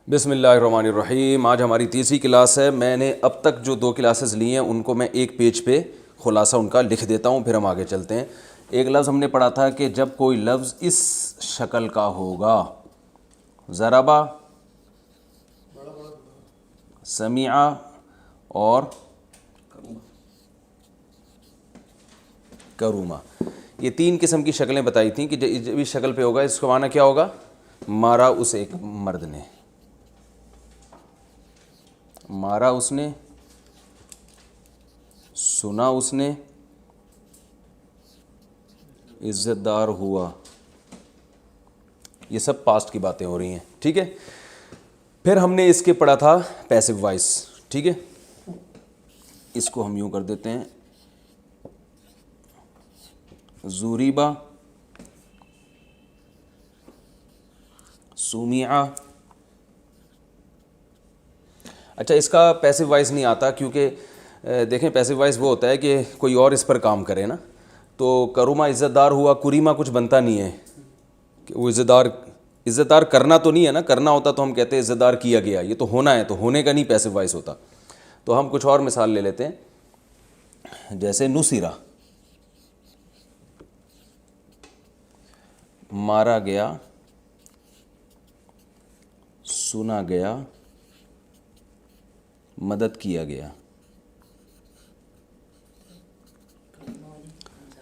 بسم اللہ الرحمن الرحیم۔ آج ہماری تیسری کلاس ہے۔ میں نے اب تک جو 2 کلاسز لی ہیں ان کو میں ایک پیج پہ خلاصہ ان کا لکھ دیتا ہوں، پھر ہم آگے چلتے ہیں۔ ایک لفظ ہم نے پڑھا تھا کہ جب کوئی لفظ اس شکل کا ہوگا، ضربا، سمعا اور کروما، یہ 3 قسم کی شکلیں بتائی تھیں کہ جب اس شکل پہ ہوگا اس کا معنی کیا ہوگا؟ مارا اس ایک مرد نے، مارا اس نے، سنا اس نے، عزت دار ہوا۔ یہ سب پاسٹ کی باتیں ہو رہی ہیں، ٹھیک ہے۔ پھر ہم نے اس کے پڑھا تھا پیسو وائس، ٹھیک ہے۔ اس کو ہم یوں کر دیتے ہیں، زوریبا، سومیعہ۔ اچھا، اس کا پیسو وائس نہیں آتا کیونکہ دیکھیں پیسو وائس وہ ہوتا ہے کہ کوئی اور اس پر کام کرے نا، تو کروما عزت دار ہوا، کریما کچھ بنتا نہیں ہے کہ وہ عزت دار کرنا تو نہیں ہے نا، کرنا ہوتا تو ہم کہتے ہیں عزت دار کیا گیا، یہ تو ہونا ہے، تو ہونے کا نہیں پیسو وائس ہوتا۔ تو ہم کچھ اور مثال لے لیتے ہیں، جیسے نصیرہ، مارا گیا، سنا گیا، مدد کیا گیا،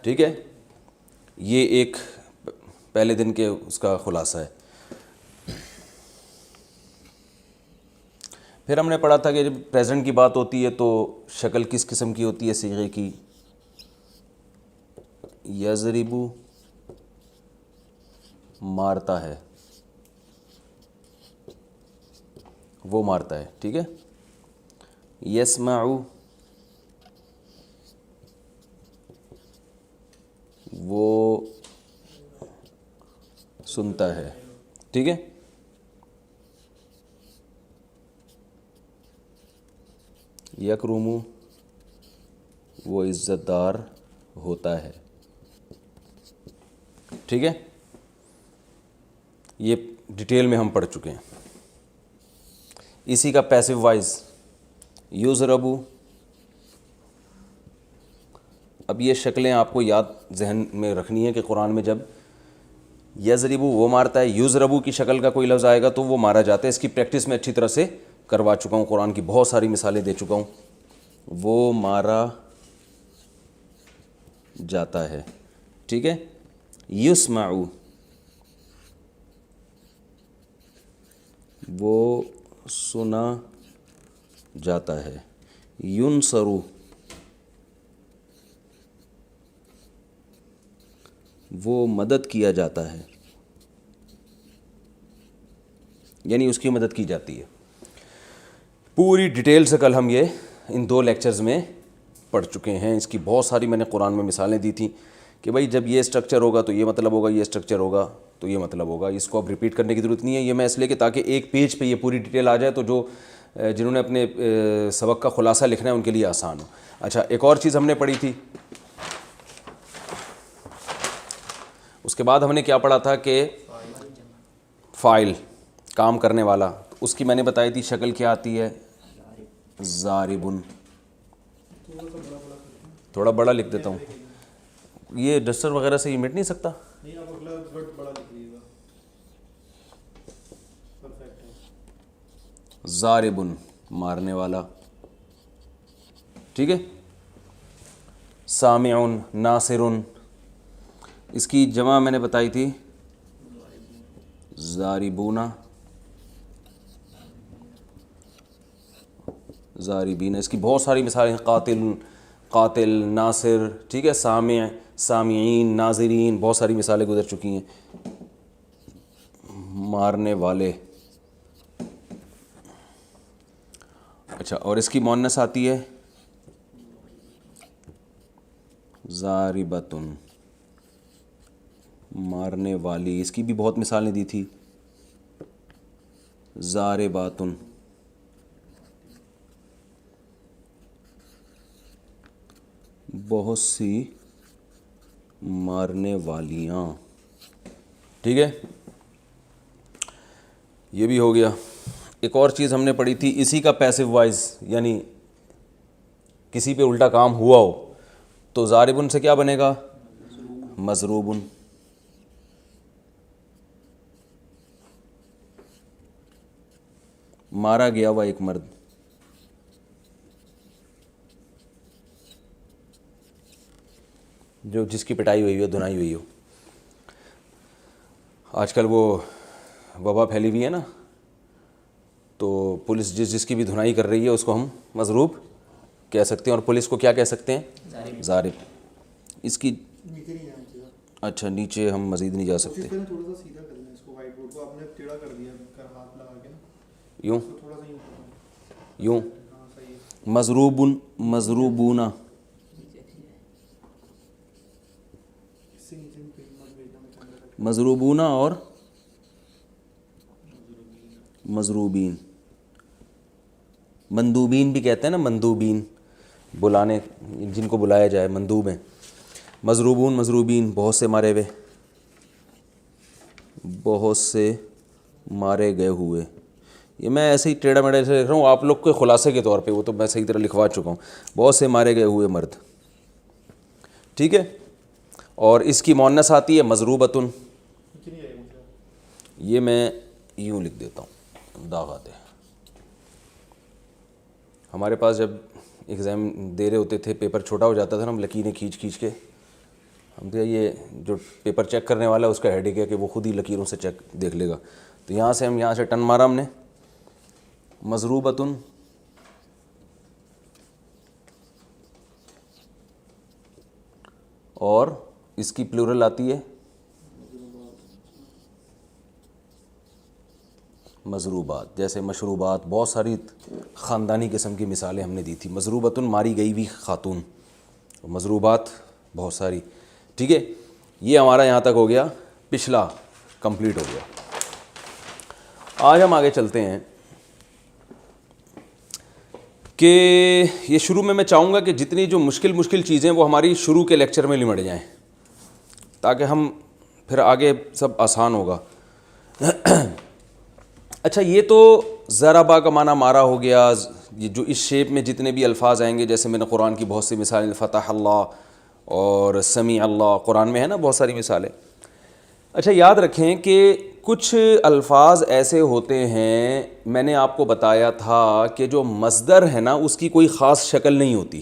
ٹھیک ہے۔ یہ ایک پہلے دن کے اس کا خلاصہ ہے۔ پھر ہم نے پڑھا تھا کہ جب پریزنٹ کی بات ہوتی ہے تو شکل کس قسم کی ہوتی ہے صیغے کی؟ یضربو، مارتا ہے، وہ مارتا ہے، ٹھیک ہے۔ یسمعو، وہ سنتا ہے، ٹھیک ہے۔ یکرمو، وہ عزت دار ہوتا ہے، ٹھیک ہے۔ یہ ڈیٹیل میں ہم پڑھ چکے ہیں۔ اسی کا پیسو وائز یضربو۔ اب یہ شکلیں آپ کو یاد ذہن میں رکھنی ہے کہ قرآن میں جب یضربو وہ مارتا ہے، یضربو کی شکل کا کوئی لفظ آئے گا تو وہ مارا جاتا ہے۔ اس کی پریکٹس میں اچھی طرح سے کروا چکا ہوں، قرآن کی بہت ساری مثالیں دے چکا ہوں۔ وہ مارا جاتا ہے، ٹھیک ہے۔ یسمعو، وہ سنا جاتا ہے۔ ینصرو، وہ مدد کیا جاتا ہے، یعنی اس کی مدد کی جاتی ہے۔ پوری ڈیٹیل سے کل ہم یہ ان 2 لیکچرز میں پڑھ چکے ہیں۔ اس کی بہت ساری میں نے قرآن میں مثالیں دی تھیں کہ بھائی جب یہ اسٹرکچر ہوگا تو یہ مطلب ہوگا، یہ اسٹرکچر ہوگا تو یہ مطلب ہوگا۔ اس کو اب ریپیٹ کرنے کی ضرورت نہیں ہے، یہ میں اس لیے کہ تاکہ ایک پیج پہ یہ پوری ڈیٹیل آ جائے تو جنہوں نے اپنے سبق کا خلاصہ لکھنا ہے ان کے لیے آسان ہو۔ اچھا، ایک اور چیز ہم نے پڑھی تھی، اس کے بعد ہم نے کیا پڑھا تھا کہ فاعل، کام کرنے والا، اس کی میں نے بتائی تھی شکل کیا آتی ہے؟ ضاربن۔ تھوڑا بڑا لکھ دیتا ہوں، یہ ڈسٹر وغیرہ سے یہ مٹ نہیں سکتا۔ ضاربن، مارنے والا، ٹھیک ہے۔ سامعن، ناصرن، اس کی جمع میں نے بتائی تھی ضاربون، ضاربین۔ اس کی بہت ساری مثالیں، قاتل، ناصر، ٹھیک ہے، سامع، سامعین، ناظرین، بہت ساری مثالیں گزر چکی ہیں۔ مارنے والے۔ اچھا، اور اس کی مؤنث آتی ہے ضاربۃن، مارنے والی۔ اس کی بھی بہت مثالیں دی تھی، ضارباتن، بہت سی مارنے والیاں، ٹھیک ہے۔ یہ بھی ہو گیا۔ ایک اور چیز ہم نے پڑھی تھی، اسی کا پیسو وائز، یعنی کسی پہ الٹا کام ہوا ہو تو ضاربن سے کیا بنے گا؟ مضروبن. مارا گیا ہوا ایک مرد، جو جس کی پٹائی ہوئی ہو، دھنائی ہوئی ہو. آج کل وہ وبا پھیلی ہوئی ہے نا، تو پولیس جس کی بھی دھنائی کر رہی ہے اس کو ہم مضروب کہہ سکتے ہیں، اور پولیس کو کیا کہہ سکتے ہیں؟ ضارب. اس کی اچھا نیچے ہم مزید نہیں جا سکتے. یوں یوں مضروبن، مضروبونا. مضروبونا اور مضروبین. مندوبین بھی کہتے ہیں نا، مندوبین بلانے، جن کو بلایا جائے مندوب ہیں. مضروبون، مضروبین، بہت سے مارے ہوئے، بہت سے مارے گئے ہوئے. یہ میں ایسے ہی ٹیڑھا میڑھا سے لکھ رہا ہوں آپ لوگ کے خلاصے کے طور پہ، وہ تو میں صحیح طرح لکھوا چکا ہوں. بہت سے مارے گئے ہوئے مرد. ٹھیک ہے. اور اس کی مؤنث آتی ہے مضروبتن. یہ میں یوں لکھ دیتا ہوں، داغاتے. ہمارے پاس جب ایگزام دے رہے ہوتے تھے، پیپر چھوٹا ہو جاتا تھا نا، ہم لکیریں کھینچ کھینچ کے، ہم تو یہ جو پیپر چیک کرنے والا ہے اس کا ہیڈک ہے کہ وہ خود ہی لکیروں سے چیک دیکھ لے گا. تو یہاں سے ہم یہاں سے ٹن مارا ہم نے، مضروبتن. اور اس کی پلورل آتی ہے مضروبات. جیسے مشروبات، بہت ساری خاندانی قسم کی مثالیں ہم نے دی تھی. مضروبتن ماری گئی ہوئی خاتون، مضروبات بہت ساری. ٹھیک ہے. یہ ہمارا یہاں تک ہو گیا، پچھلا کمپلیٹ ہو گیا. آج ہم آگے چلتے ہیں کہ یہ شروع میں چاہوں گا کہ جتنی جو مشکل چیزیں وہ ہماری شروع کے لیکچر میں لمٹ جائیں، تاکہ ہم پھر آگے سب آسان ہوگا. اچھا، یہ تو ضربا کا معنی مارا ہو گیا. یہ جو اس شیپ میں جتنے بھی الفاظ آئیں گے، جیسے میں نے قرآن کی بہت سی مثالیں، فتح اللہ اور سمیع اللہ، قرآن میں ہے نا بہت ساری مثالیں. اچھا، یاد رکھیں کہ کچھ الفاظ ایسے ہوتے ہیں، میں نے آپ کو بتایا تھا کہ جو مصدر ہے نا اس کی کوئی خاص شکل نہیں ہوتی.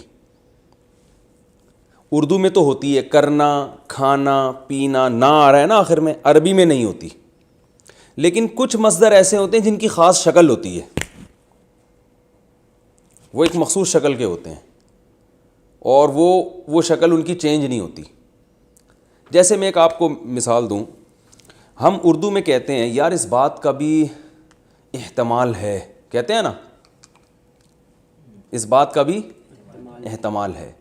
اردو میں تو ہوتی ہے، کرنا، کھانا، پینا، نہ آ رہا ہے نا آخر میں، عربی میں نہیں ہوتی. لیکن کچھ مصدر ایسے ہوتے ہیں جن کی خاص شکل ہوتی ہے، وہ ایک مخصوص شکل کے ہوتے ہیں، اور وہ شکل ان کی چینج نہیں ہوتی. جیسے میں ایک آپ کو مثال دوں، ہم اردو میں کہتے ہیں یار اس بات کا بھی احتمال ہے، کہتے ہیں نا، اس بات کا بھی احتمال ہے.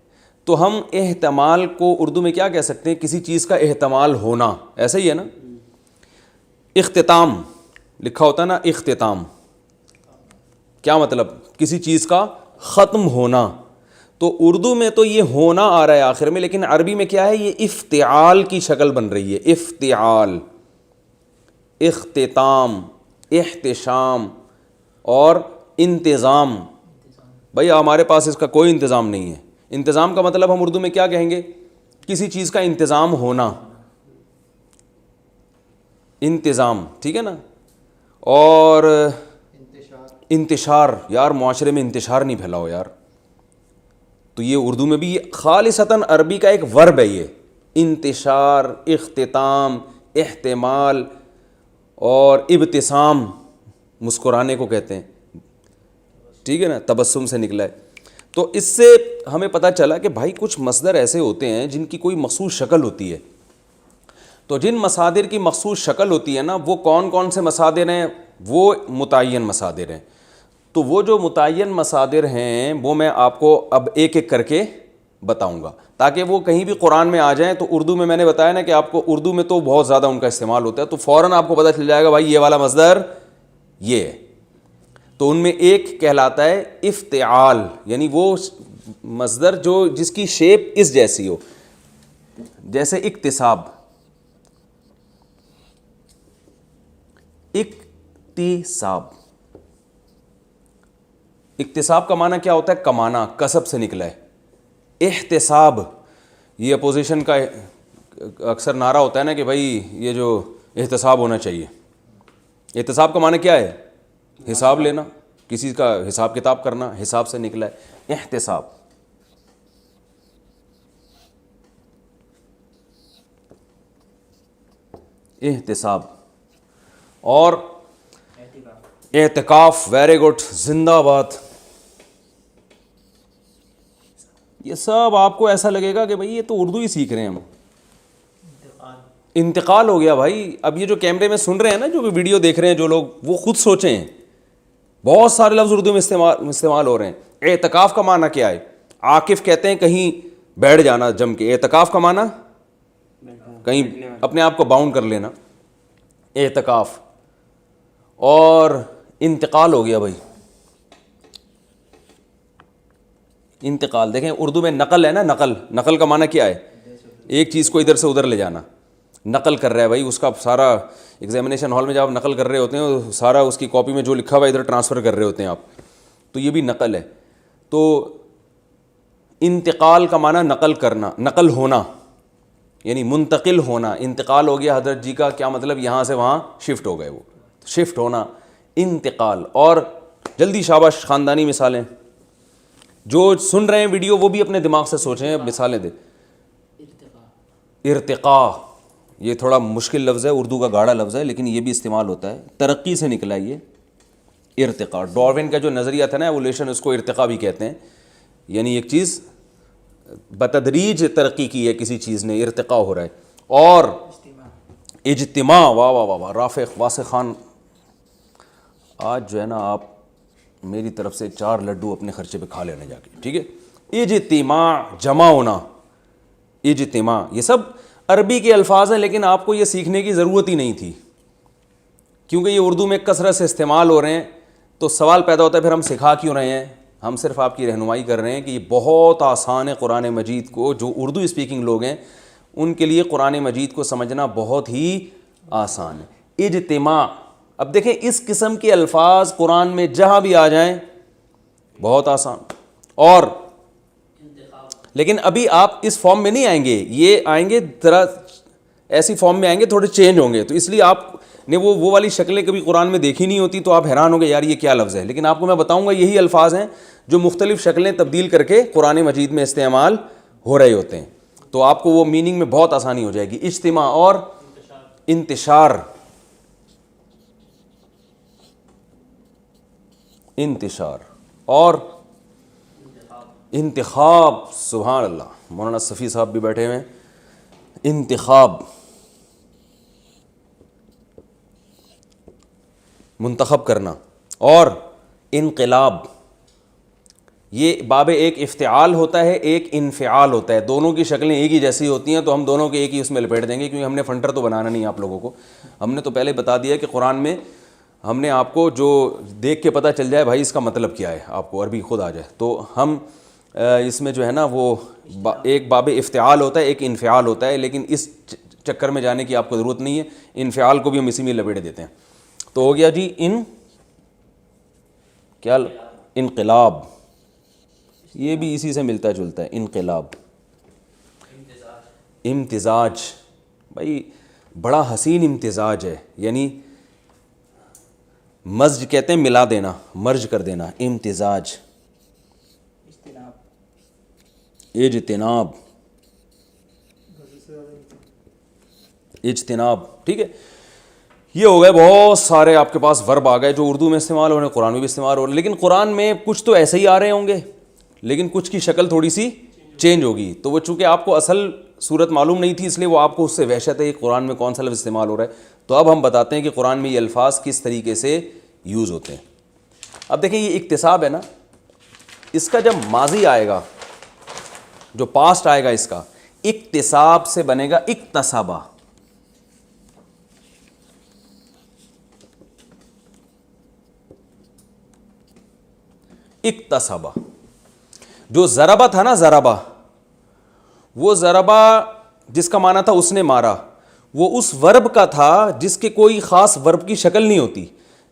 تو ہم احتمال کو اردو میں کیا کہہ سکتے ہیں؟ کسی چیز کا احتمال ہونا، ایسا ہی ہے نا. اختتام لکھا ہوتا ہے نا، اختتام کیا مطلب؟ کسی چیز کا ختم ہونا. تو اردو میں تو یہ ہونا آ رہا ہے آخر میں، لیکن عربی میں کیا ہے؟ یہ افتعال کی شکل بن رہی ہے. افتعال، اختتام، احتشام اور انتظام. بھئی ہمارے پاس اس کا کوئی انتظام نہیں ہے. انتظام کا مطلب ہم اردو میں کیا کہیں گے؟ کسی چیز کا انتظام ہونا، انتظام. ٹھیک ہے نا. اور انتشار، یار معاشرے میں انتشار نہیں پھیلا ہو یار، تو یہ اردو میں بھی خالصتاً عربی کا ایک ورب ہے. یہ انتشار، اختتام، احتمال اور ابتسام، مسکرانے کو کہتے ہیں. ٹھیک ہے نا، تبسم سے نکلا ہے. تو اس سے ہمیں پتہ چلا کہ بھائی کچھ مصدر ایسے ہوتے ہیں جن کی کوئی مخصوص شکل ہوتی ہے. تو جن مصادر کی مخصوص شکل ہوتی ہے نا، وہ کون کون سے مصادر ہیں؟ وہ متعین مصادر ہیں. تو وہ جو متعین مصادر ہیں وہ میں آپ کو اب ایک ایک کر کے بتاؤں گا، تاکہ وہ کہیں بھی قرآن میں آ جائیں. تو اردو میں نے بتایا نا کہ آپ کو اردو میں تو بہت زیادہ ان کا استعمال ہوتا ہے، تو فوراً آپ کو پتہ چل جائے گا بھائی یہ والا مصدر یہ ہے. تو ان میں ایک کہلاتا ہے افتعال، یعنی وہ مصدر جو جس کی شیپ اس جیسی ہو، جیسے اکتساب، اکتساب. اکتساب کا معنی کیا ہوتا ہے؟ کمانا، کسب سے نکلا ہے۔ احتساب یہ اپوزیشن کا اکثر نعرہ ہوتا ہے نا کہ بھائی یہ جو احتساب ہونا چاہیے۔ احتساب کا معنی کیا ہے؟ حساب لینا، کسی کا حساب کتاب کرنا، حساب سے نکلا ہے احتساب۔ احتساب اور اعتکاف، ویری گڈ، زندہ باد۔ یہ سب آپ کو ایسا لگے گا کہ بھائی یہ تو اردو ہی سیکھ رہے ہیں ہم۔ انتقال ہو گیا بھائی۔ اب یہ جو کیمرے میں سن رہے ہیں نا، جو بھی ویڈیو دیکھ رہے ہیں جو لوگ، وہ خود سوچیں، بہت سارے لفظ اردو میں استعمال ہو رہے ہیں۔ اعتکاف کا معنی کیا ہے؟ عاکف کہتے ہیں کہیں بیٹھ جانا جم کے، اعتکاف کا معنی کہیں اپنے آپ کو باؤنڈ کر لینا، اعتکاف۔ اور انتقال ہو گیا بھائی، انتقال۔ دیکھیں اردو میں نقل ہے نا، نقل کا معنی کیا ہے؟ ایک چیز کو ادھر سے ادھر لے جانا، نقل کر رہا ہے بھائی، اس کا سارا ایگزامینیشن ہال میں جب آپ نقل کر رہے ہوتے ہیں، سارا اس کی کاپی میں جو لکھا ہوا ہے ادھر ٹرانسفر کر رہے ہوتے ہیں آپ، تو یہ بھی نقل ہے۔ تو انتقال کا معنی نقل کرنا، نقل ہونا، یعنی منتقل ہونا۔ انتقال ہو گیا حضرت جی کا، کیا مطلب؟ یہاں سے وہاں شفٹ ہو گئے، وہ شفٹ ہونا، انتقال۔ اور جلدی شاباش، خاندانی مثالیں۔ جو سن رہے ہیں ویڈیو وہ بھی اپنے دماغ سے سوچیں، مثالیں دیں۔ ارتقاء، یہ تھوڑا مشکل لفظ ہے، اردو کا گاڑا لفظ ہے، لیکن یہ بھی استعمال ہوتا ہے، ترقی سے نکلا ہے یہ ارتقاء۔ ڈارون کا جو نظریہ تھا نا ایولیوشن، اس کو ارتقاء بھی کہتے ہیں، یعنی ایک چیز بتدریج ترقی کی ہے، کسی چیز نے ارتقاء ہو رہا ہے۔ اور اجتماع، واہ واہ واہ واہ، رافع واسع خان، آج جو ہے نا آپ میری طرف سے 4 لڈو اپنے خرچے پہ کھا لینا جا کے، ٹھیک ہے۔ اجتماع، جمع ہونا، اجتماع، یہ سب عربی کے الفاظ ہیں، لیکن آپ کو یہ سیکھنے کی ضرورت ہی نہیں تھی، کیونکہ یہ اردو میں کثرت سے استعمال ہو رہے ہیں۔ تو سوال پیدا ہوتا ہے پھر ہم سکھا کیوں رہے ہیں؟ ہم صرف آپ کی رہنمائی کر رہے ہیں کہ یہ بہت آسان ہے قرآن مجید کو، جو اردو اسپیکنگ لوگ ہیں ان کے لیے قرآن مجید کو سمجھنا بہت ہی آسان ہے۔ اجتماع، اب دیکھیں اس قسم کے الفاظ قرآن میں جہاں بھی آ جائیں بہت آسان۔ اور لیکن ابھی آپ اس فارم میں نہیں آئیں گے، یہ آئیں گے ذرا ایسی فارم میں آئیں گے، تھوڑے چینج ہوں گے۔ تو اس لیے آپ نے وہ والی شکلیں کبھی قرآن میں دیکھی نہیں ہوتی، تو آپ حیران ہوں گے یار یہ کیا لفظ ہے، لیکن آپ کو میں بتاؤں گا یہی الفاظ ہیں جو مختلف شکلیں تبدیل کر کے قرآن مجید میں استعمال ہو رہے ہوتے ہیں، تو آپ کو وہ میننگ میں بہت آسانی ہو جائے گی۔ اجتماع اور انتشار، انتشار اور انتخاب، سبحان اللہ، مولانا صفی صاحب بھی بیٹھے ہوئے ہیں۔ انتخاب، منتخب کرنا۔ اور انقلاب، یہ باب ایک افتعال ہوتا ہے، ایک انفعال ہوتا ہے، دونوں کی شکلیں ایک ہی جیسی ہوتی ہیں، تو ہم دونوں کے ایک ہی اس میں لپیٹ دیں گے، کیونکہ ہم نے فنٹر تو بنانا نہیں آپ لوگوں کو۔ ہم نے تو پہلے بتا دیا کہ قرآن میں ہم نے آپ کو جو دیکھ کے پتہ چل جائے بھائی اس کا مطلب کیا ہے، آپ کو عربی خود آ جائے، تو ہم اس میں جو ہے نا وہ ایک باب افتعال ہوتا ہے، ایک انفعال ہوتا ہے، لیکن اس چکر میں جانے کی آپ کو ضرورت نہیں ہے، انفعال کو بھی ہم اسی میں لپیٹ دیتے ہیں۔ تو ہو گیا جی کیا؟ انقلاب، یہ بھی اسی سے ملتا جلتا ہے، انقلاب۔ امتزاج، بھائی بڑا حسین امتزاج ہے، یعنی مزج کہتے ہیں ملا دینا، مرج کر دینا، امتزاج۔ اجتناب، اجتناب، ٹھیک ہے۔ یہ ہو گئے بہت سارے آپ کے پاس ورب آ گئے جو اردو میں استعمال ہو رہے ہیں، قرآن میں بھی استعمال ہو رہے ہیں، لیکن قرآن میں کچھ تو ایسے ہی آ رہے ہوں گے، لیکن کچھ کی شکل تھوڑی سی چینج ہوگی۔ تو وہ چونکہ آپ کو اصل صورت معلوم نہیں تھی، اس لیے وہ آپ کو اس سے وحشت ہے کہ قرآن میں کون سا لفظ استعمال ہو رہا ہے۔ تو اب ہم بتاتے ہیں کہ قرآن میں یہ الفاظ کس طریقے سے یوز ہوتے ہیں۔ اب دیکھیں یہ اکتساب ہے نا، اس کا جب ماضی آئے گا، جو پاسٹ آئے گا اس کا، اکتساب سے بنے گا اکتسبا۔ اکتسبا، جو ضربہ تھا نا، ضربہ، وہ ضربہ جس کا معنی تھا اس نے مارا، وہ اس ورب کا تھا جس کے کوئی خاص ورب کی شکل نہیں ہوتی۔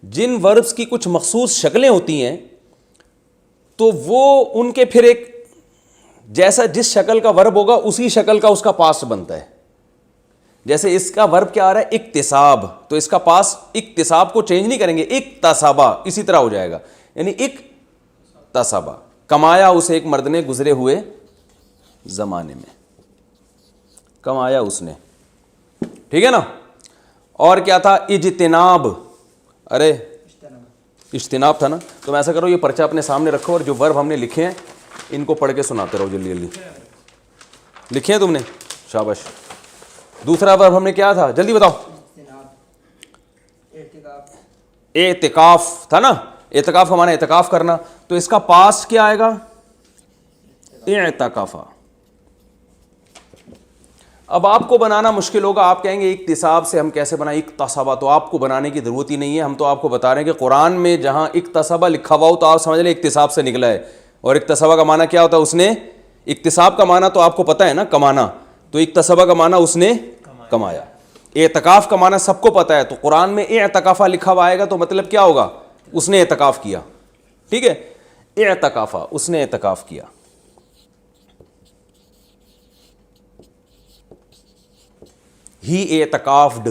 جن وربس کی کچھ مخصوص شکلیں ہوتی ہیں تو وہ ان کے پھر ایک جیسا جس شکل کا ورب ہوگا اسی شکل کا اس کا پاسٹ بنتا ہے. جیسے اس کا ورب کیا آ رہا ہے اکتساب, تو اس کا پاس اکتساب کو چینج نہیں کریں گے, اکتسابا اسی طرح ہو جائے گا, یعنی اکتسابا, کمایا اسے ایک مرد نے گزرے ہوئے زمانے میں, کمایا اس نے, ٹھیک ہے نا. اور کیا تھا اجتناب, ارے اجتناب تھا نا. تو میں ایسا کرو یہ پرچہ اپنے سامنے رکھو اور جو ورب ہم نے لکھے ہیں ان کو پڑھ کے سناتے رہو جلدی جلدی. لکھے ہیں تم نے, شاباش. دوسرا ورب ہم نے کیا تھا جلدی بتاؤ, اعتکاف تھا نا. اعتکاف کا معنی اعتکاف کرنا, تو اس کا پاسٹ کیا آئے گا اعتکافا. اب آپ کو بنانا مشکل ہوگا, آپ کہیں گے اکتساب سے ہم کیسے بنائیں اکتسابا, تو آپ کو بنانے کی ضرورت ہی نہیں ہے. ہم تو آپ کو بتا رہے ہیں کہ قرآن میں جہاں اکتسابا لکھا ہوا ہو تو آپ سمجھ لیں اکتساب سے نکلا ہے. اور اکتسابا کا معنی کیا ہوتا ہے, اس نے, اکتساب کا معنی تو آپ کو پتہ ہے نا کمانا, تو اکتسابا کا معنی اس نے کمایا. اعتکاف کا معنی سب کو پتہ ہے, تو قرآن میں اعتکافا لکھا ہوا آئے گا تو مطلب کیا ہوگا, اس نے اعتکاف کیا. ٹھیک ہے, اعتکافا, اس نے اعتکاف کیا. ہی اعتکافڈ,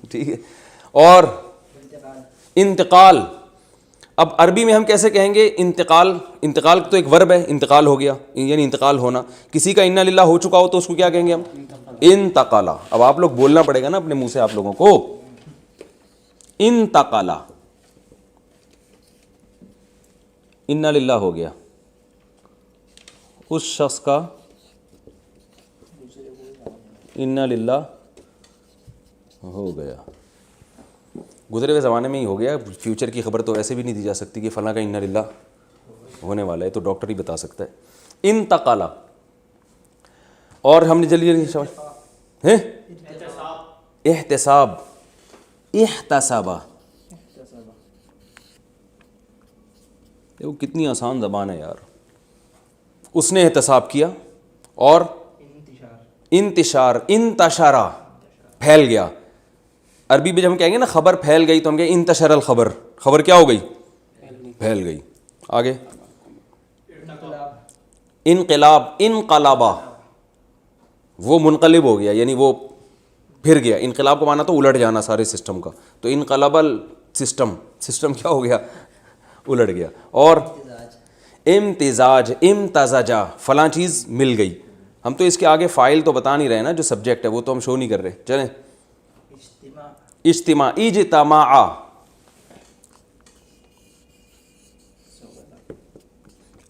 ٹھیک ہے. اور انتقال, اب عربی میں ہم کیسے کہیں گے انتقال, انتقال تو ایک ورب ہے, انتقال ہو گیا یعنی انتقال ہونا. کسی کا انا للہ ہو چکا ہو تو اس کو کیا کہیں گے ہم, انتقالا. اب آپ لوگ بولنا پڑے گا نا اپنے منہ سے آپ لوگوں کو, انتقالا, انا للہ ہو گیا, اس شخص کا انا للہ ہو گیا. گزرے ہوئے زمانے میں ہی ہو گیا, فیوچر کی خبر تو ایسے بھی نہیں دی جا سکتی کہ فلاں کا انا للہ ہونے والا ہے, تو ڈاکٹر ہی بتا سکتا ہے. انتقالا. اور ہم نے جلدی جلدی احتساب, احتسابا, وہ کتنی آسان زبان ہے یار. اس نے احتساب کیا. اور انتشار, انتشارا, پھیل گیا. عربی میں جب ہم کہیں گے نا خبر پھیل گئی تو ہم کہیں انتشر الخبر, خبر کیا ہو گئی, پھیل گئی. آگے انقلاب, انقلابا, وہ منقلب ہو گیا یعنی وہ پھر گیا. انقلاب کا معنی تو الٹ جانا سارے سسٹم کا, تو انقلب السسٹم, سسٹم کیا ہو گیا, الٹ گیا. اور امتزاج, امتزاجا, فلاں چیز مل گئی. ہم تو اس کے آگے فائل تو بتا نہیں رہے نا, جو سبجیکٹ ہے وہ تو ہم شو نہیں کر رہے. چلیں اجتماع, اجتماع,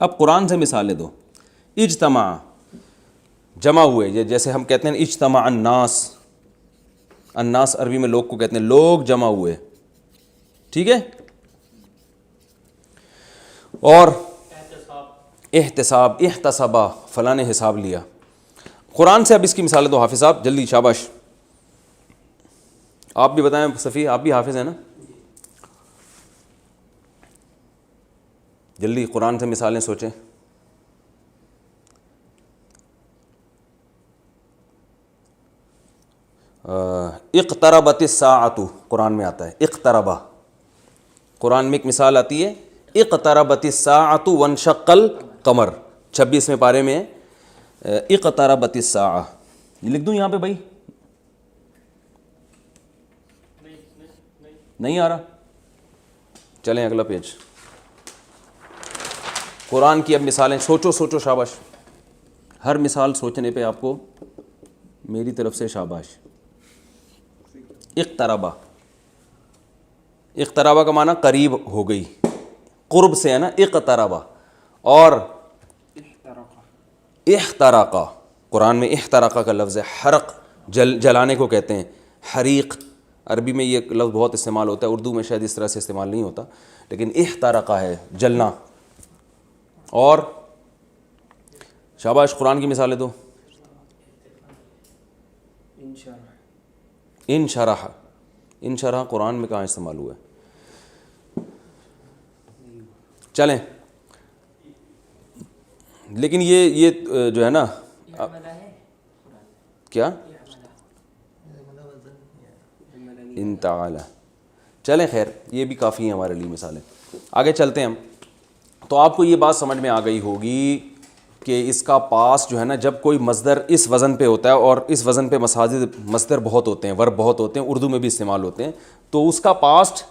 اب قرآن سے مثالیں دو. اجتماع, جمع ہوئے, جیسے ہم کہتے ہیں اجتماع الناس, الناس عربی میں لوگ کو کہتے ہیں, لوگ جمع ہوئے. ٹھیک ہے. اور احتساب, احتسابا, فلاں نے حساب لیا. قرآن سے اب اس کی مثالیں دو. حافظ صاحب جلدی, شاباش. آپ بھی بتائیں صفی, آپ بھی حافظ ہیں نا, جلدی قرآن سے مثالیں سوچیں. اقتربت الساعۃ, قرآن میں آتا ہے اقتربا. قرآن میں ایک مثال آتی ہے اقتربت الساعۃ وانشق القمر, 26ویں پارے میں اقتربت الساعہ. یہ لکھ دوں یہاں پہ بھائی, نہیں آ رہا, چلیں اگلا پیج. قرآن کی اب مثالیں سوچو, سوچو, شاباش. ہر مثال سوچنے پہ آپ کو میری طرف سے شاباش. اقتربا, اقتربا کا معنی قریب ہو گئی, قرب سے ہے نا اقتربا. اور احتراقا, قرآن میں احتراقا کا لفظ ہے, حرق, جلانے کو کہتے ہیں, حریق. عربی میں یہ لفظ بہت استعمال ہوتا ہے, اردو میں شاید اس طرح سے استعمال نہیں ہوتا, لیکن احتراقا ہے جلنا. اور شاباش, قرآن کی مثالیں دو. انشرح, انشرح قرآن میں کہاں استعمال ہوا ہے, چلیں. لیکن یہ جو ہے نا کیا انتعالی, چلیں خیر یہ بھی کافی ہیں ہمارے لیے مثالیں. آگے چلتے ہیں ہم. تو آپ کو یہ بات سمجھ میں آ گئی ہوگی کہ اس کا پاسٹ جو ہے نا، جب کوئی مصدر اس وزن پہ ہوتا ہے، اور اس وزن پہ مصدر بہت ہوتے ہیں، ورب بہت ہوتے ہیں، اردو میں بھی استعمال ہوتے ہیں، تو اس کا پاسٹ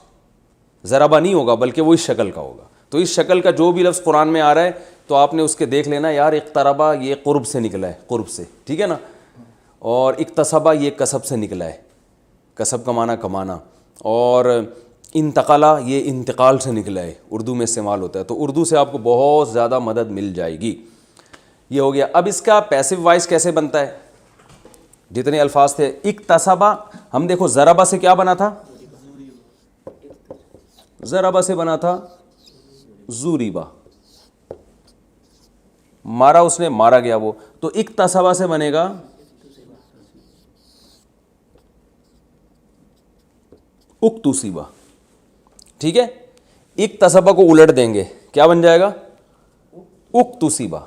ضربہ نہیں ہوگا بلکہ وہ اس شکل کا ہوگا. تو اس شکل کا جو بھی لفظ قرآن میں آ رہا ہے تو آپ نے اس کے دیکھ لینا یار اقتربا یہ قرب سے نکلا ہے، قرب سے، ٹھیک ہے نا، اور اکتسبا یہ کسب سے نکلا ہے، کسب کمانا کمانا، اور انتقلا یہ انتقال سے نکلا ہے، اردو میں استعمال ہوتا ہے. تو اردو سے آپ کو بہت زیادہ مدد مل جائے گی. یہ ہو گیا. اب اس کا پیسو وائس کیسے بنتا ہے؟ جتنے الفاظ تھے اکتسبا، ہم دیکھو ضربا سے کیا بنا تھا؟ ضربا سے بنا تھا زوریبا، مارا اس نے، مارا گیا وہ. تو اکتسبا سے بنے گا اکتسبا، ٹھیک ہے. اکتسبا کو الٹ دیں گے، کیا بن جائے گا؟ اکتسبا.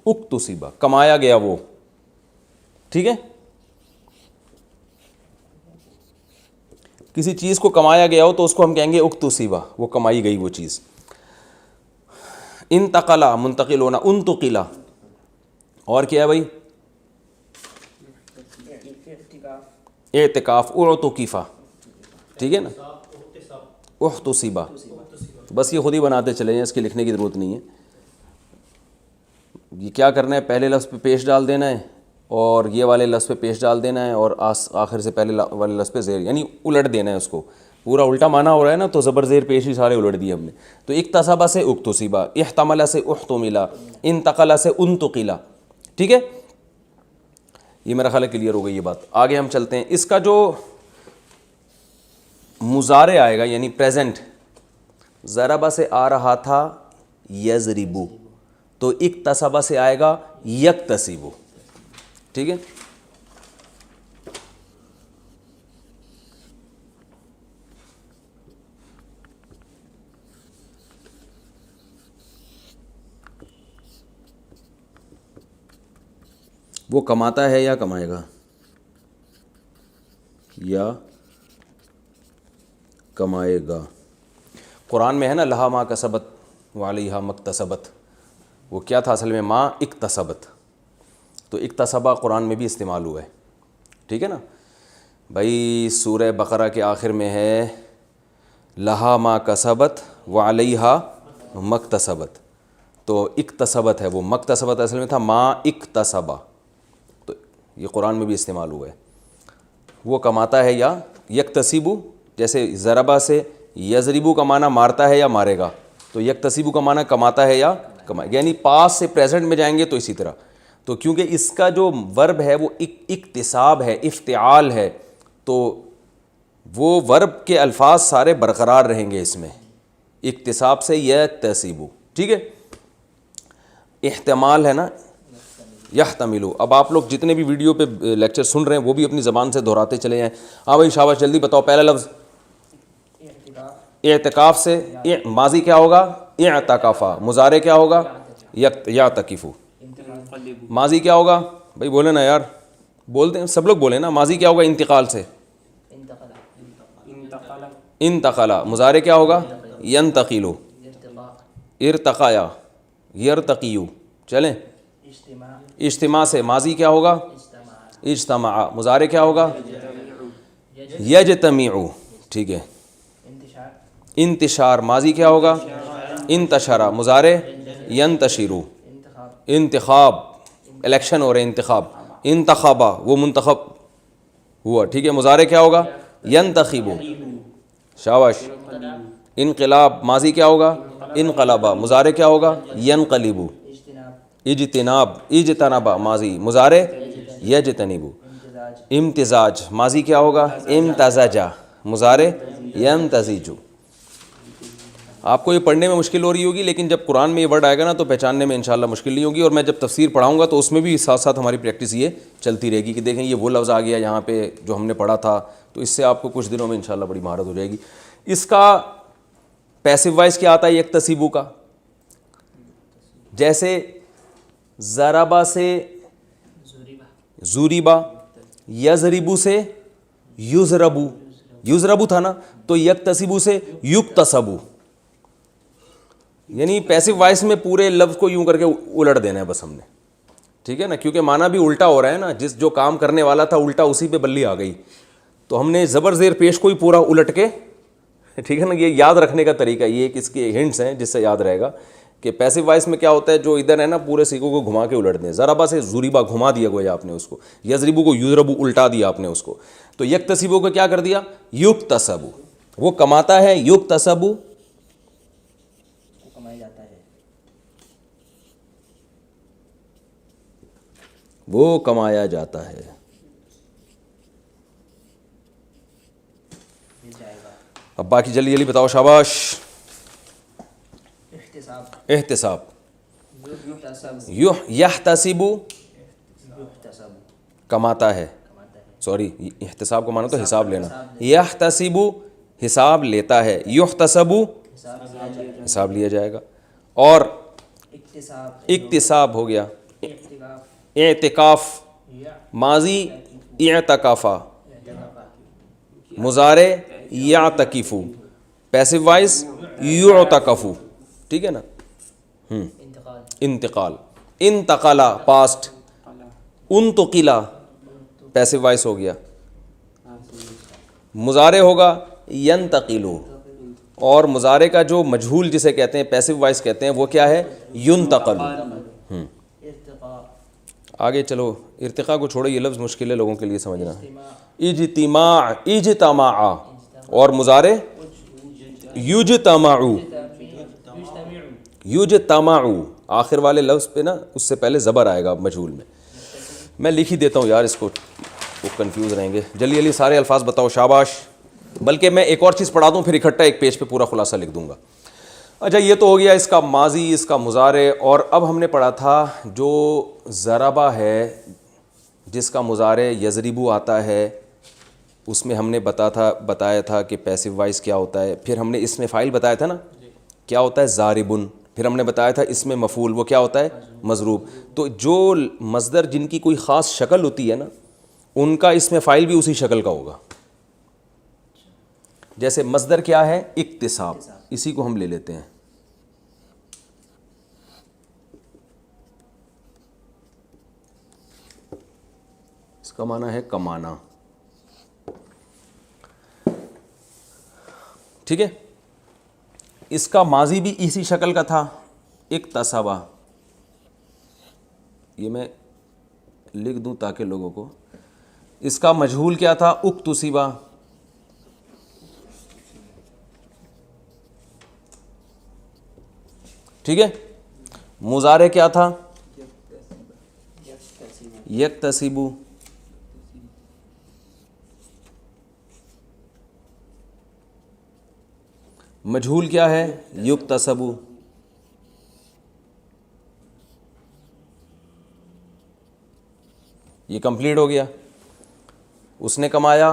اکتسبا کمایا گیا وہ، ٹھیک ہے. کسی چیز کو کمایا گیا ہو تو اس کو ہم کہیں گے اکتسبا، وہ کمائی گئی وہ چیز. انتقلا منتقل ہونا، انتقلا. اور کیا ہے بھائی؟ اعتکاف، اعتکفا، ٹھیک ہے نا. احتسبا، بس یہ خود ہی بناتے چلے ہیں، اس کی لکھنے کی ضرورت نہیں ہے. یہ کیا کرنا ہے؟ پہلے لفظ پہ پیش ڈال دینا ہے، اور یہ والے لفظ پہ پیش ڈال دینا ہے، اور آخر سے پہلے والے لفظ پہ زیر، یعنی الٹ دینا ہے اس کو. پورا الٹا معنی ہو رہا ہے نا، تو زبر زیر پیش ہی سارے الٹ دیے ہم نے. تو اکتسبا سے اکتسبا، احتمل سے احتملا، انتقل سے انتقلا، ٹھیک ہے. یہ میرا خیال ہے کلیئر ہو گئی یہ بات. آگے ہم چلتے ہیں. اس کا جو مضارع آئے گا یعنی پریزنٹ، ضربا سے آ رہا تھا یضربو، تو اکتسبا سے آئے گا یکتسبو، ٹھیک ہے. وہ کماتا ہے یا کمائے گا؟ یا کمائے گا. قرآن میں ہے نا لہا ما کسبت وعلیہا مکتسبت، وہ کیا تھا اصل میں؟ ما اکتسبت. تو اکتسبا قرآن میں بھی استعمال ہوا ہے، ٹھیک ہے نا بھائی. سورہ بقرہ کے آخر میں ہے لہا ما کسبت وعلیہا مکتسبت، تو اکتسبت ہے وہ، مکتسبت اصل میں تھا ما اکتسبا. تو یہ قرآن میں بھی استعمال ہوا ہے. وہ کماتا ہے یا یکتسبو، جیسے ضربا سے یضربو کا معنی مارتا ہے یا مارے گا، تو یکتسبو کا معنی کماتا ہے یا کمائے، یعنی پاس سے پریزنٹ میں جائیں گے تو اسی طرح. تو کیونکہ اس کا جو ورب ہے وہ اکتساب ہے، افتعال ہے، تو وہ ورب کے الفاظ سارے برقرار رہیں گے اس میں، اکتساب سے یکتسبو، ٹھیک ہے. احتمال ہے نا یحتملو. اب آپ لوگ جتنے بھی ویڈیو پہ لیکچر سن رہے ہیں وہ بھی اپنی زبان سے دہراتے چلے ہیں. ہاں بھائی شاباش، جلدی بتاؤ. پہلا لفظ اعتکاف سے ماضی کیا ہوگا؟ اعتکافا. مضارع کیا ہوگا؟ یعتکفو. ماضی کیا ہوگا بھائی؟ بولے نا یار، بولتے ہیں سب لوگ بولیں نا. ماضی کیا ہوگا انتقال سے؟ انتقلا. مضارع کیا ہوگا؟ ینتقلو. ارتقایا، یرتقیو. چلیں. اجتماع سے ماضی کیا ہوگا؟ اجتماع. مضارع کیا ہوگا؟ یجتمعو، ٹھیک ہے. انتشار. ماضی کیا ہوگا؟ انتشرا. مضارع ینتشرو. انتخاب، الیکشن ہو رہے ہیں، انتخاب. انتخابا، وہ منتخب ہوا، ٹھیک ہے. مضارع کیا ہوگا؟ ینتخبو. شاباش. انقلاب. ماضی کیا ہوگا؟ انقلبا. مضارع کیا ہوگا؟ ینقلبو. اجتناب. اجتنبا ماضی. مضارع یجتنبو. امتزاج. ماضی کیا ہوگا؟ امتزجا. مضارع یمتزجو. آپ کو یہ پڑھنے میں مشکل ہو رہی ہوگی، لیکن جب قرآن میں یہ ورڈ آئے گا نا تو پہچاننے میں انشاءاللہ مشکل نہیں ہوگی. اور میں جب تفسیر پڑھاؤں گا تو اس میں بھی ساتھ ساتھ ہماری پریکٹس یہ چلتی رہے گی کہ دیکھیں یہ وہ لفظ آ گیا یہاں پہ جو ہم نے پڑھا تھا، تو اس سے آپ کو کچھ دنوں میں انشاءاللہ بڑی مہارت ہو جائے گی. اس کا پیسو وائس کیا آتا ہے یکتسبو کا؟ جیسے ضربا سے زوریبا، یضربو سے یضربو، یضربو تھا نا، تو یکتسبو سے یکتسبو، یعنی پیسو وائس میں پورے لفظ کو یوں کر کے الٹ دینا ہے بس ہم نے، ٹھیک ہے نا، کیونکہ معنی بھی الٹا ہو رہا ہے نا، جس جو کام کرنے والا تھا الٹا اسی پہ بلی آ گئی، تو ہم نے زبر زیر پیش کو ہی پورا الٹ کے، ٹھیک ہے نا، یہ یاد رکھنے کا طریقہ، یہ ایک اس کے ہنٹس ہیں جس سے یاد رہے گا کہ پیسو وائس میں کیا ہوتا ہے، جو ادھر ہے نا پورے سیکھوں کو گھما کے الٹ دیں، ضربا سے ضریبا گھما دیا گویا آپ نے اس کو، یضربو کو یضربو الٹا دیا آپ نے اس کو، تو یکتسبو کو کیا کر دیا، یکتسبو، وہ کماتا ہے، یکتسبو کمایا جاتا ہے، وہ کمایا جاتا ہے۔ مل جائے گا۔ اب باقی جلدی جلدی بتاؤ، شاباش۔ احتساب، احتساب، یحتسب، یحتسب یحتسب، کماتا ہے، کماتا ہے، سوری احتساب کو مانا تو حساب لینا، یحتسب حساب لیتا ہے، یحتسب حساب لیا جائے گا، حساب لیا جائے گا، اور اکتساب، اکتساب ہو گیا، اعتکاف، اعتکاف، یا ماضی اعتکافا، اعتکاف، مضارع یعتکفو، پیسو وائس یعتکفو، ٹھیک ہے نا، انتقال، انتقال، انتقلا پاسٹ، انتقلا پیسو وائس ہو گیا، مضارع ہوگا ینتقلو، اور مضارع کا جو مجہول جسے کہتے ہیں پیسو وائس کہتے ہیں وہ کیا ہے، ینتقل۔ ارتقاء، آگے چلو، ارتقاء کو چھوڑو، یہ لفظ مشکل ہے لوگوں کے لیے سمجھنا، اجتماع، اجتماع، اجتماع، اور مضارع یجتمع، یجتمع، آخر والے لفظ پہ نا اس سے پہلے زبر آئے گا مجہول میں، میں لکھ ہی دیتا ہوں یار اس کو، وہ کنفیوز رہیں گے، جلدی جلدی سارے الفاظ بتاؤ، شاباش، بلکہ میں ایک اور چیز پڑھا دوں پھر اکٹھا ایک پیج پہ پورا خلاصہ لکھ دوں گا۔ اچھا یہ تو ہو گیا اس کا ماضی، اس کا مضارع، اور اب ہم نے پڑھا تھا جو ضربہ ہے جس کا مضارع یضربو آتا ہے، اس میں ہم نے بتایا تھا کہ پیسو وائس کیا ہوتا ہے، پھر ہم نے اس میں فاعل بتایا تھا نا کیا ہوتا ہے، ضاربن، پھر ہم نے بتایا تھا اس میں مفعول وہ کیا ہوتا ہے، مضروب، تو جو مصدر جن کی کوئی خاص شکل ہوتی ہے نا ان کا اس میں فاعل بھی اسی شکل کا ہوگا، جیسے مصدر کیا ہے، اکتساب، اسی کو ہم لے لیتے ہیں، اس کا معنی ہے کمانا، ٹھیک ہے، اس کا ماضی بھی اسی شکل کا تھا، اکتسبا، یہ میں لکھ دوں تاکہ لوگوں کو، اس کا مجہول کیا تھا، اکتسبا، ٹھیک ہے، مضارع کیا تھا، یکتسبو، مجہول کیا ہے، یکتسبو، یہ کمپلیٹ ہو گیا، اس نے کمایا،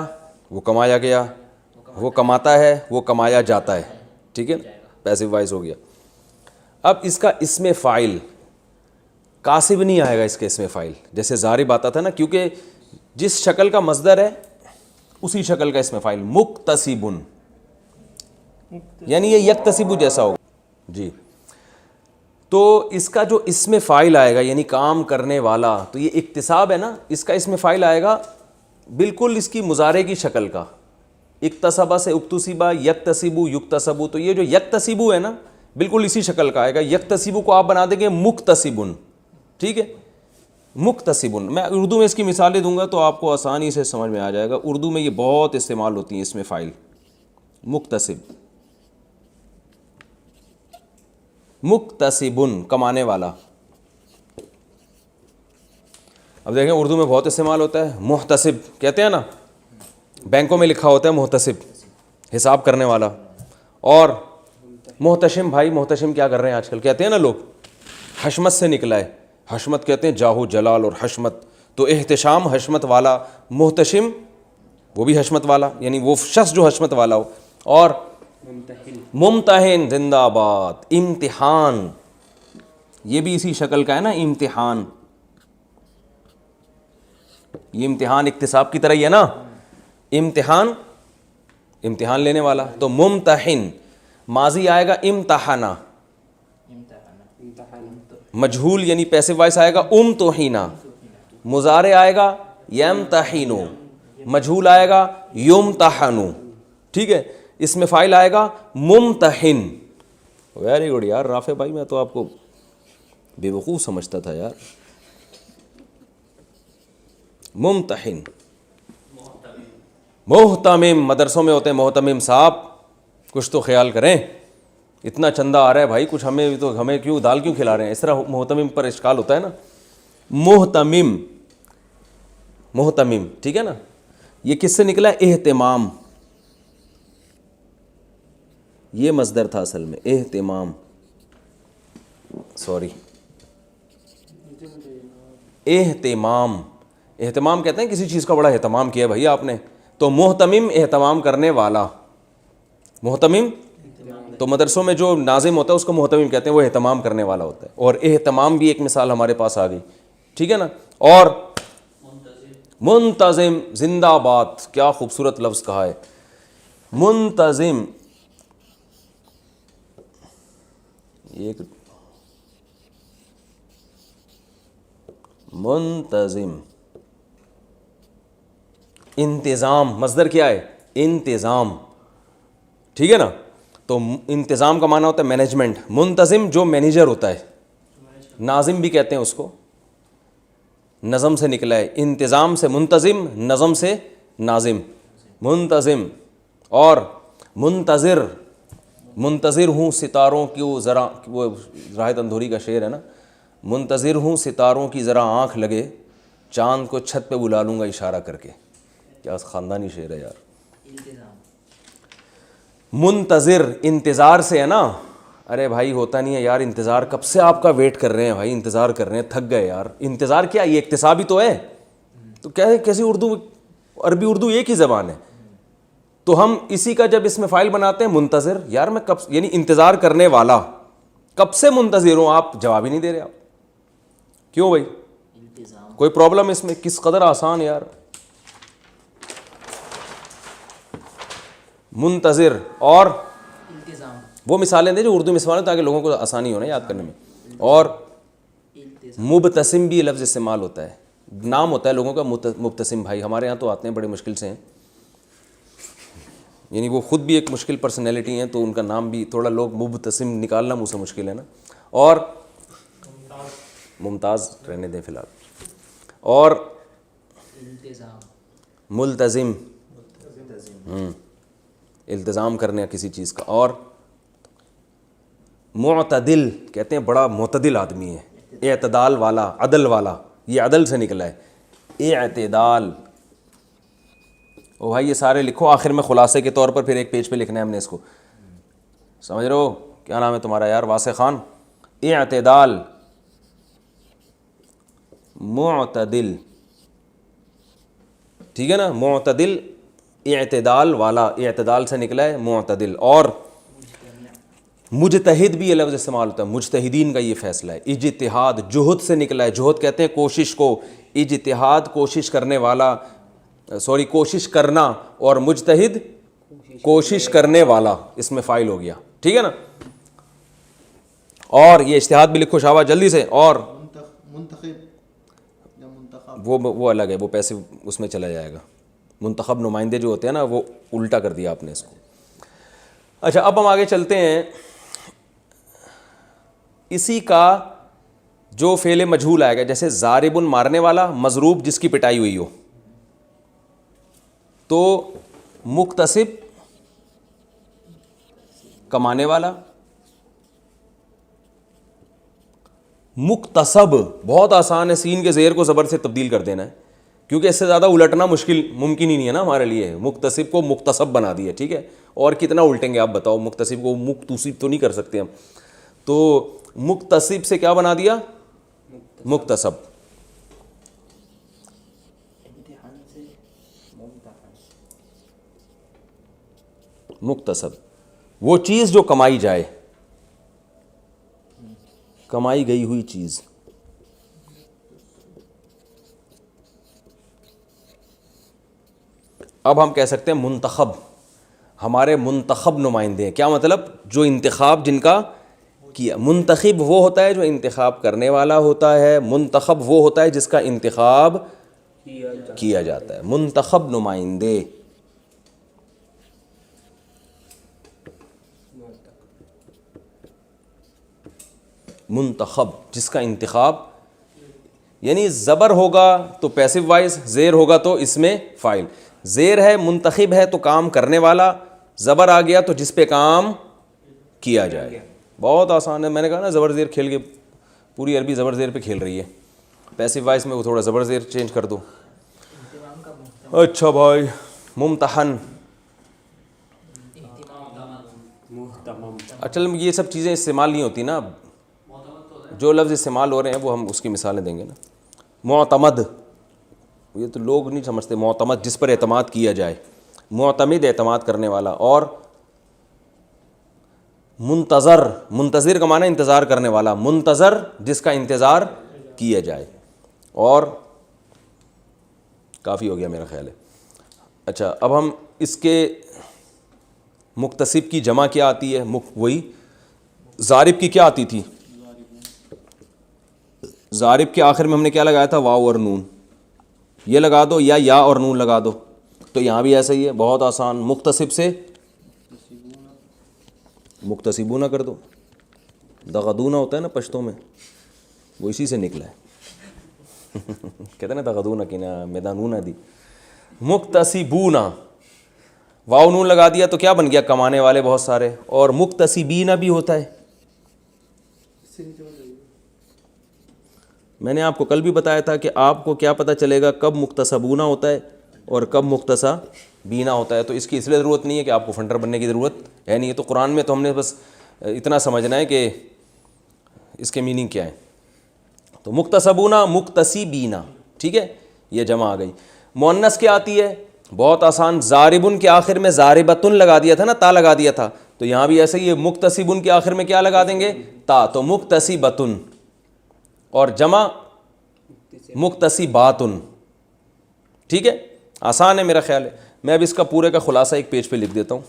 وہ کمایا گیا، وہ کماتا ہے، وہ کمایا جاتا ہے، ٹھیک ہے نا، پیسو وائس ہو گیا۔ اب اس کا اسم فاعل کاسب نہیں آئے گا، اس کے اسم فاعل جیسے ضارب آتا تھا نا، کیونکہ جس شکل کا مصدر ہے اسی شکل کا اسم فاعل، مکتسبن، یعنی یہ یکتسب جیسا ہوگا، جی، تو اس کا جو اسم فاعل آئے گا یعنی کام کرنے والا، تو یہ اکتساب ہے نا، اس کا اسم فاعل آئے گا بالکل اس کی مضارع کی شکل کا، اکتسبا سے اکتسبا، یکتسبو، یکتسبو، تو یہ جو یکتسبو ہے نا بالکل اسی شکل کا آئے گا، یکتسبو کو آپ بنا دیں گے مکتسبن، ٹھیک ہے، مکتسبن، میں اردو میں اس کی مثالیں دوں گا تو آپ کو آسانی سے سمجھ میں آ جائے گا، اردو میں یہ بہت استعمال ہوتی ہیں اسم فاعل، مکتسب، مکتسبن، کمانے والا۔ اب دیکھیں اردو میں بہت استعمال ہوتا ہے، محتسب کہتے ہیں نا، بینکوں میں لکھا ہوتا ہے محتسب، حساب کرنے والا، اور محتشم، بھائی محتشم کیا کر رہے ہیں آج کل، کہتے ہیں نا لوگ، حشمت سے نکلا ہے، حشمت کہتے ہیں جاہو جلال اور حشمت، تو احتشام حشمت والا، محتشم وہ بھی حشمت والا، یعنی وہ شخص جو حشمت والا ہو، اور ممتحن، زندہ آباد، امتحان، یہ بھی اسی شکل کا ہے نا، امتحان، یہ امتحان اکتساب کی طرح ہی ہے نا، امتحان امتحان لینے والا, تو ممتحن. ماضی آئے گا امتحنا, مجہول یعنی پیسو وائس آئے گا امتحینا. مضارع آئے گا یمتحنو, مجہول آئے گا یمتحنو. ٹھیک ہے, اس میں فاعل آئے گا ممتحن. ویری گڈ یار رافع بھائی, میں تو آپ کو بے وقوف سمجھتا تھا یار. ممتحن. محتمم, مدرسوں میں ہوتے ہیں محتمم صاحب, کچھ تو خیال کریں. اتنا چندہ آ رہا ہے بھائی, کچھ ہمیں تو, ہمیں کیوں دال کیوں کھلا رہے ہیں, اس طرح محتمم پر اشکال ہوتا ہے نا. محتمم, محتمم, ٹھیک ہے نا. یہ کس سے نکلا ہے؟ اہتمام. یہ مصدر تھا اصل میں, اہتمام, سوری, اہتمام. اہتمام کہتے ہیں کسی چیز کا بڑا اہتمام کیا بھائی آپ نے, تو محتمم اہتمام کرنے والا. محتمم تو مدرسوں میں جو ناظم ہوتا ہے اس کو محتمم کہتے ہیں, وہ اہتمام کرنے والا ہوتا ہے. اور اہتمام بھی ایک مثال ہمارے پاس آ گئی, ٹھیک ہے نا. اور منتظم, زندہ باد, کیا خوبصورت لفظ کہا ہے منتظم. ایک منتظم. انتظام, مصدر کیا ہے؟ انتظام, ٹھیک ہے نا. تو انتظام کا معنی ہوتا ہے مینجمنٹ. منتظم جو مینیجر ہوتا ہے, ناظم بھی کہتے ہیں اس کو, نظم سے نکلا ہے. انتظام سے منتظم, نظم سے ناظم, منتظم. اور منتظر, منتظر ہوں ستاروں کی, ذرا وہ راحت اندھوری کا شعر ہے نا, منتظر ہوں ستاروں کی ذرا آنکھ لگے, چاند کو چھت پہ بلا لوں گا اشارہ کر کے. کیا خاندانی شعر ہے یار. منتظر انتظار سے ہے نا. ارے بھائی ہوتا نہیں ہے یار انتظار, کب سے آپ کا ویٹ کر رہے ہیں بھائی, انتظار کر رہے ہیں, تھک گئے یار. انتظار کیا, یہ اکتسابی تو ہے. تو کیا ہے, کیسی اردو, عربی اردو ایک ہی زبان ہے. تو ہم اسی کا جب اس میں فائل بناتے ہیں منتظر, یار میں کب, یعنی انتظار کرنے والا, کب سے منتظر ہوں. آپ جواب ہی نہیں دے رہے. آپ کیوں بھائی, کوئی پرابلم اس میں؟ کس قدر آسان یار. منتظر. اور وہ مثالیں دیں جو اردو میں استعمال ہو تاکہ لوگوں کو آسانی ہو نا یاد کرنے میں. اور مبتسم بھی لفظ استعمال ہوتا ہے, نام ہوتا ہے لوگوں کا مبتسم بھائی. ہمارے یہاں تو آتے ہیں بڑے مشکل سے ہیں, یعنی وہ خود بھی ایک مشکل پرسنالٹی ہیں, تو ان کا نام بھی تھوڑا لوگ مبتسم نکالنا منہ سے مشکل ہے نا. اور ممتاز رہنے دیں فی الحال. اور ملتزم, التزام کرنے کسی چیز کا. اور معتدل کہتے ہیں بڑا معتدل آدمی ہے, اعتدال والا, عدل والا, یہ عدل سے نکلا ہے اعتدال. او بھائی یہ سارے لکھو, آخر میں خلاصے کے طور پر پھر ایک پیج پہ لکھنا ہے ہم نے اس کو, سمجھ رہے ہو. کیا نام ہے تمہارا یار؟ واسع خان. اعتدال, معتدل, ٹھیک ہے نا. معتدل اعتدال والا, اعتدال سے نکلا ہے معتدل. اور مجتہد بھی یہ لفظ استعمال ہوتا ہے, مجتہدین کا یہ فیصلہ ہے. اجتہاد جہد سے نکلا ہے, جہد کہتے ہیں کوشش کو, اجتہاد کوشش کرنے والا, سوری کوشش کرنا, اور مجتہد کوشش کرنے والا, اس میں فائل ہو گیا, ٹھیک ہے نا. اور یہ اجتہاد بھی لکھو شابہ جلدی سے. اور وہ الگ ہے, وہ پیسے اس میں چلا جائے گا. منتخب نمائندے جو ہوتے ہیں نا, وہ الٹا کر دیا آپ نے اس کو. اچھا اب ہم آگے چلتے ہیں. اسی کا جو فعل مجہول آئے گا, جیسے ضارب مارنے والا, مضروب جس کی پٹائی ہوئی ہو, تو مکتسب کمانے والا, مکتسب بہت آسان ہے, سین کے زیر کو زبر سے تبدیل کر دینا ہے, کیونکہ اس سے زیادہ الٹنا مشکل ممکن ہی نہیں ہے نا ہمارے لیے. مکتسب کو مکتسب بنا دیا, ٹھیک ہے. اور کتنا الٹیں گے آپ بتاؤ, مکتسب کو مکتسب تو نہیں کر سکتے ہم, تو مکتسب سے کیا بنا دیا, مکتسب. مکتسب وہ چیز جو کمائی جائے, کمائی گئی ہوئی چیز. اب ہم کہہ سکتے ہیں منتخب، ہمارے منتخب نمائندے ہیں. کیا مطلب؟ جو انتخاب جن کا کیا. منتخب وہ ہوتا ہے جو انتخاب کرنے والا ہوتا ہے، منتخب وہ ہوتا ہے جس کا انتخاب کیا جاتا ہے. منتخب نمائندے. منتخب جس کا انتخاب، یعنی زبر ہوگا تو پیسو وائز، زیر ہوگا تو اس میں فاعل. زیر ہے، منتخب ہے تو کام کرنے والا، زبر آ گیا تو جس پہ کام کیا جائے. بہت آسان ہے. میں نے کہا نا زبر زیر کھیل کے پوری عربی زبر زیر پہ کھیل رہی ہے. پیسو وائز میں وہ تھوڑا زبر زیر چینج کر دو. اچھا بھائی، ممتحن. اچھا یہ سب چیزیں استعمال نہیں ہوتی نا، جو لفظ استعمال ہو رہے ہیں وہ ہم اس کی مثالیں دیں گے نا. معتمد، یہ تو لوگ نہیں سمجھتے. معتمد جس پر اعتماد کیا جائے، معتمد اعتماد کرنے والا. اور منتظر، منتظر کا معنی انتظار کرنے والا، منتظر جس کا انتظار کیا جائے. اور کافی ہو گیا میرا خیال ہے. اچھا اب ہم اس کے مکتسب کی جمع کیا آتی ہے؟ وہی ضارب کی کیا آتی تھی؟ ضارب کے آخر میں ہم نے کیا لگایا تھا؟ واو اور نون. یہ لگا دو یا اور نون لگا دو. تو یہاں بھی ایسا ہی ہے، بہت آسان. مکتسب سے مکتسبونہ کر دو. دغدونہ ہوتا ہے نا پشتوں میں، وہ اسی سے نکلا ہے. کہتے ہیں نا دغدونہ کی نا میدانونہ دی. مکتسبونہ، واو نون لگا دیا تو کیا بن گیا؟ کمانے والے بہت سارے. اور مکتسبینہ بھی ہوتا ہے. میں نے آپ کو کل بھی بتایا تھا کہ آپ کو کیا پتہ چلے گا کب مکتسبونہ ہوتا ہے اور کب مکتسبینہ ہوتا ہے. تو اس کی اس لیے ضرورت نہیں ہے کہ آپ کو فنٹر بننے کی ضرورت ہے نہیں. یہ تو قرآن میں تو ہم نے بس اتنا سمجھنا ہے کہ اس کے میننگ کیا ہے. تو مکتسبونہ، مکتسبینہ، ٹھیک ہے، یہ جمع آ گئی. مؤنث کیا آتی ہے؟ بہت آسان. ضاربن کے آخر میں ضاربتن لگا دیا تھا نا، تا لگا دیا تھا. تو یہاں بھی ایسے ہی ہے، مکتسبن کے آخر میں کیا لگا دیں گے؟ تا. تو مکتسبتن. اور جمع مکتسباتن. ٹھیک ہے، آسان ہے میرا خیال ہے. میں اب اس کا پورے کا خلاصہ ایک پیج پہ لکھ دیتا ہوں.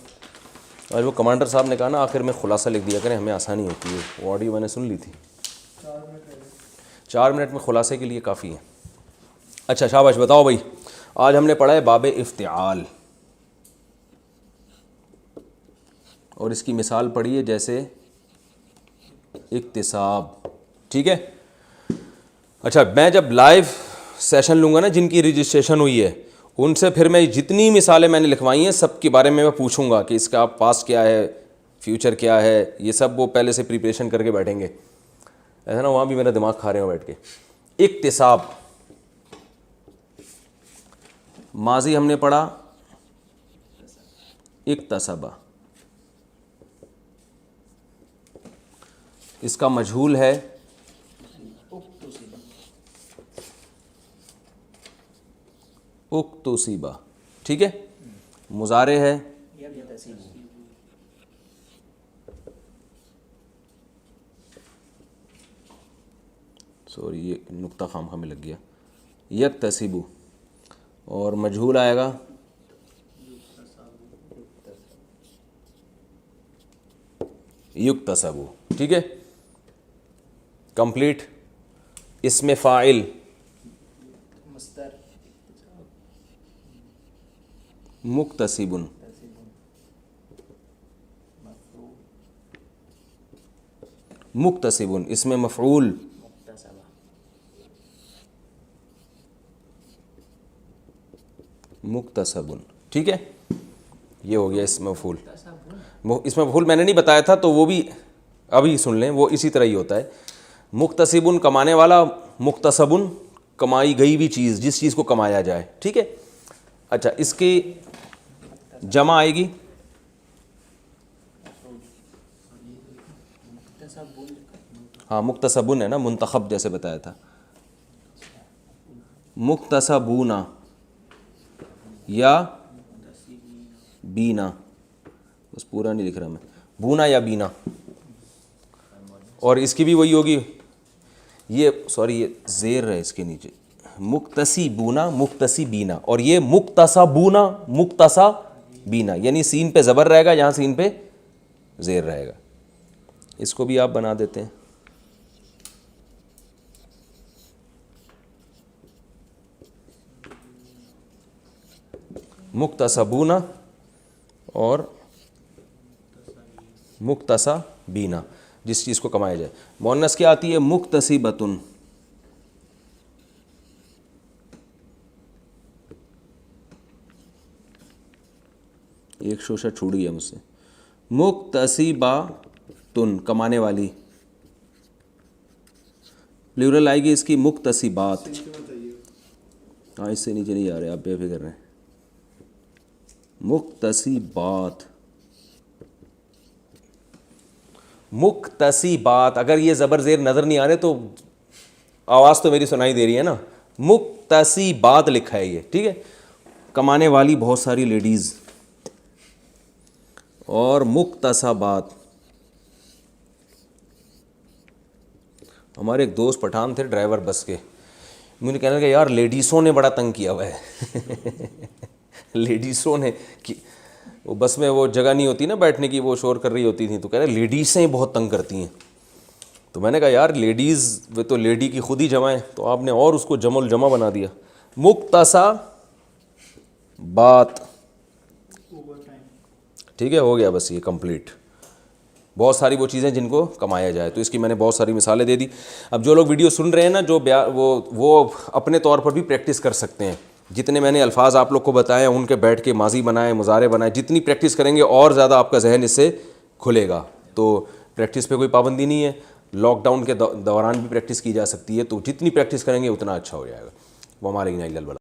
اور وہ کمانڈر صاحب نے کہا نا آخر میں خلاصہ لکھ دیا کریں، ہمیں آسانی ہوتی ہے. وہ آڈیو میں نے سن لی تھی. 4 منٹ میں خلاصے کے لیے کافی ہے. اچھا شاباش، بتاؤ بھائی. آج ہم نے پڑھا ہے باب افتعال، اور اس کی مثال پڑھی ہے جیسے اکتساب. ٹھیک ہے. اچھا میں جب لائیو سیشن لوں گا نا، جن کی رجسٹریشن ہوئی ہے، ان سے پھر میں جتنی مثالیں میں نے لکھوائی ہیں سب کے بارے میں پوچھوں گا کہ اس کا پاسٹ کیا ہے، فیوچر کیا ہے. یہ سب وہ پہلے سے پریپریشن کر کے بیٹھیں گے. ایسا نا وہاں بھی میرا دماغ کھا رہے ہوں بیٹھ کے. اکتساب ماضی ہم نے پڑھا اکتسبہ. اس کا مجہول ہے اکتسبہ. ٹھیک ہے. مضارع ہے سوری یہ نقطہ خام خواہ میں لگ گیا، یکتسبو. اور مجہول آئے گا یکتسبو. ٹھیک ہے. کمپلیٹ. اسم فاعل مکتسب. مکتسب اسم مفعول مکتسب. ٹھیک ہے. یہ ہو گیا اسم مفعول. اس میں مفعول میں نے نہیں بتایا تھا تو وہ بھی ابھی سن لیں، وہ اسی طرح ہی ہوتا ہے. مکتسب کمانے والا، مکتسب کمائی گئی ہوئی چیز، جس چیز کو کمایا جائے. ٹھیک ہے. اچھا اس کی جمع آئے گی ہاں مکتسبون ہے نا، منتخب جیسے بتایا تھا. مکتسبونا یا بینا، بس پورا نہیں لکھ رہا میں، بونا یا بینا. اور اس کی بھی وہی ہوگی، یہ سوری یہ زیر ہے اس کے نیچے، مکتسبون مکتسبینا، اور یہ مکتسبون مکتسبینا، یعنی سین پہ زبر رہے گا، یہاں سین پہ زیر رہے گا. اس کو بھی آپ بنا دیتے ہیں. مکتسبون اور مکتسبینا، جس چیز کو کمایا جائے. مؤنث کیا آتی ہے؟ مکتسبتن. ایک شوشہ چھوٹ گیا مجھ سے. مکتسباتن، کمانے والی. پلورل آئے گی اس کی مکتسبات. ہاں اس سے نیچے نہیں آ رہے، آپ بے فکر رہے ہیں. مکتسبات، مکتسبات. اگر یہ زبر زیر نظر نہیں آ رہے تو آواز تو میری سنائی دے رہی ہے نا. مکتسبات لکھا ہے یہ، ٹھیک ہے. کمانے والی بہت ساری لیڈیز. اور مکتسبات. ہمارے ایک دوست پٹھان تھے ڈرائیور بس کے، مجھے کہنے لگا یار لیڈیسوں نے بڑا تنگ کیا ہوا ہے. لیڈیسوں نے، وہ بس میں وہ جگہ نہیں ہوتی نا بیٹھنے کی، وہ شور کر رہی ہوتی تھیں، تو کہہ رہے لیڈیسیں بہت تنگ کرتی ہیں. تو میں نے کہا یار لیڈیز وہ تو لیڈی کی خود ہی جمع ہے، تو آپ نے اور اس کو جمع الجمع بنا دیا. مکتسبات، ٹھیک ہے، ہو گیا بس یہ کمپلیٹ. بہت ساری وہ چیزیں جن کو کمایا جائے، تو اس کی میں نے بہت ساری مثالیں دے دی. اب جو لوگ ویڈیو سن رہے ہیں نا، جو وہ اپنے طور پر بھی پریکٹس کر سکتے ہیں. جتنے میں نے الفاظ آپ لوگ کو بتائے ان کے بیٹھ کے ماضی بنائیں، مضارع بنائیں. جتنی پریکٹس کریں گے اور زیادہ آپ کا ذہن اس سے کھلے گا. تو پریکٹس پہ کوئی پابندی نہیں ہے، لاک ڈاؤن کے دوران بھی پریکٹس کی جا سکتی ہے. تو جتنی پریکٹس کریں گے اتنا اچھا ہو جائے گا. وہ ہمارے